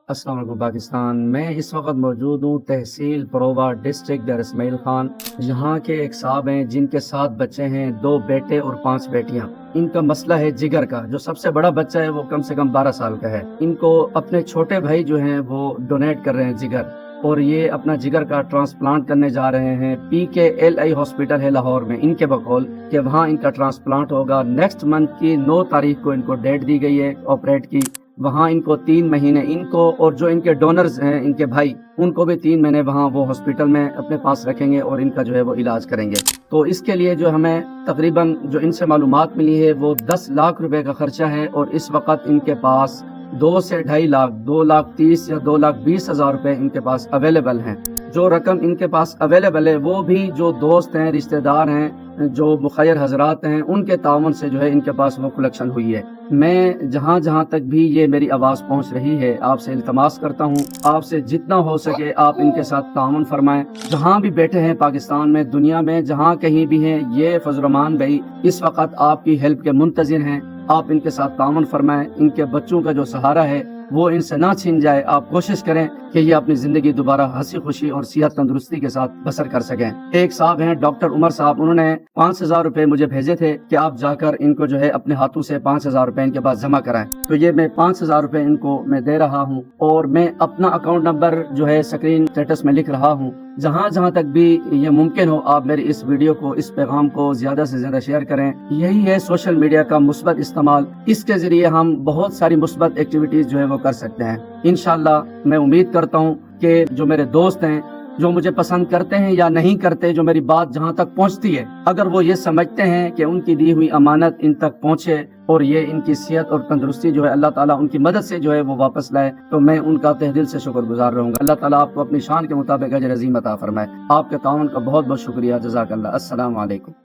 السلام علیکم پاکستان۔ میں اس وقت موجود ہوں تحصیل پرووا ڈسٹرکٹ ڈیر اسماعیل خان۔ یہاں کے ایک صاحب ہیں جن کے 7 بچے ہیں، 2 بیٹے اور 5 بیٹیاں۔ ان کا مسئلہ ہے جگر کا۔ جو سب سے بڑا بچہ ہے وہ کم سے کم 12 سال کا ہے۔ ان کو اپنے چھوٹے بھائی جو ہیں وہ ڈونیٹ کر رہے ہیں جگر، اور یہ اپنا جگر کا ٹرانسپلانٹ کرنے جا رہے ہیں۔ PKLI ہاسپٹل ہے لاہور میں، ان کے بقول کہ وہاں ان کا ٹرانسپلانٹ ہوگا۔ نیکسٹ منتھ کی 9 تاریخ کو ان کو ڈیٹ دی گئی ہے آپریٹ کی۔ وہاں ان کو 3 مہینے ان کو، اور جو ان کے ڈونرز ہیں ان کے بھائی، ان کو بھی 3 مہینے وہاں وہ ہاسپٹل میں اپنے پاس رکھیں گے اور ان کا جو ہے وہ علاج کریں گے۔ تو اس کے لیے جو ہمیں تقریباً جو ان سے معلومات ملی ہے وہ 10 لاکھ روپے کا خرچہ ہے، اور اس وقت ان کے پاس 2 سے 2.5 لاکھ، 2,30,000 یا 2,20,000 روپے ان کے پاس اویلیبل ہیں۔ جو رقم ان کے پاس اویلیبل ہے وہ بھی جو دوست ہیں، رشتہ دار ہیں، جو مخیر حضرات ہیں، ان کے تعاون سے جو ہے ان کے پاس وہ کلیکشن ہوئی ہے۔ میں جہاں تک بھی یہ میری آواز پہنچ رہی ہے، آپ سے التماس کرتا ہوں، آپ سے جتنا ہو سکے آپ ان کے ساتھ تعاون فرمائیں۔ جہاں بھی بیٹھے ہیں پاکستان میں، دنیا میں جہاں کہیں بھی ہیں، یہ فضل الرحمان بھائی اس وقت آپ کی ہیلپ کے منتظر ہیں۔ آپ ان کے ساتھ تعاون فرمائیں۔ ان کے بچوں کا جو سہارا ہے وہ ان سے نہ چھین جائے۔ آپ کوشش کریں کہ یہ اپنی زندگی دوبارہ ہنسی خوشی اور صحت تندرستی کے ساتھ بسر کر سکیں۔ ایک صاحب ہیں ڈاکٹر عمر صاحب، انہوں نے 5,000 روپے مجھے بھیجے تھے کہ آپ جا کر ان کو جو ہے اپنے ہاتھوں سے 5,000 روپے ان کے پاس جمع کرائیں۔ تو یہ میں 5,000 روپے ان کو میں دے رہا ہوں، اور میں اپنا اکاؤنٹ نمبر جو ہے اسکرین اسٹیٹس میں لکھ رہا ہوں۔ جہاں تک بھی یہ ممکن ہو آپ میری اس ویڈیو کو، اس پیغام کو زیادہ سے زیادہ شیئر کریں۔ یہی ہے سوشل میڈیا کا مثبت استعمال۔ اس کے ذریعے ہم بہت ساری مثبت ایکٹیویٹیز جو ہے وہ کر سکتے ہیں۔ انشاءاللہ میں امید کرتا ہوں کہ جو میرے دوست ہیں، جو مجھے پسند کرتے ہیں یا نہیں کرتے، جو میری بات جہاں تک پہنچتی ہے، اگر وہ یہ سمجھتے ہیں کہ ان کی دی ہوئی امانت ان تک پہنچے اور یہ ان کی صحت اور تندرستی جو ہے اللہ تعالیٰ ان کی مدد سے جو ہے وہ واپس لائے، تو میں ان کا تہ دل سے شکر گزار رہوں گا۔ اللہ تعالیٰ آپ کو اپنی شان کے مطابق اجر عظیم عطا فرمائے۔ آپ کے تعاون کا بہت بہت شکریہ۔ جزاک اللہ۔ السلام علیکم۔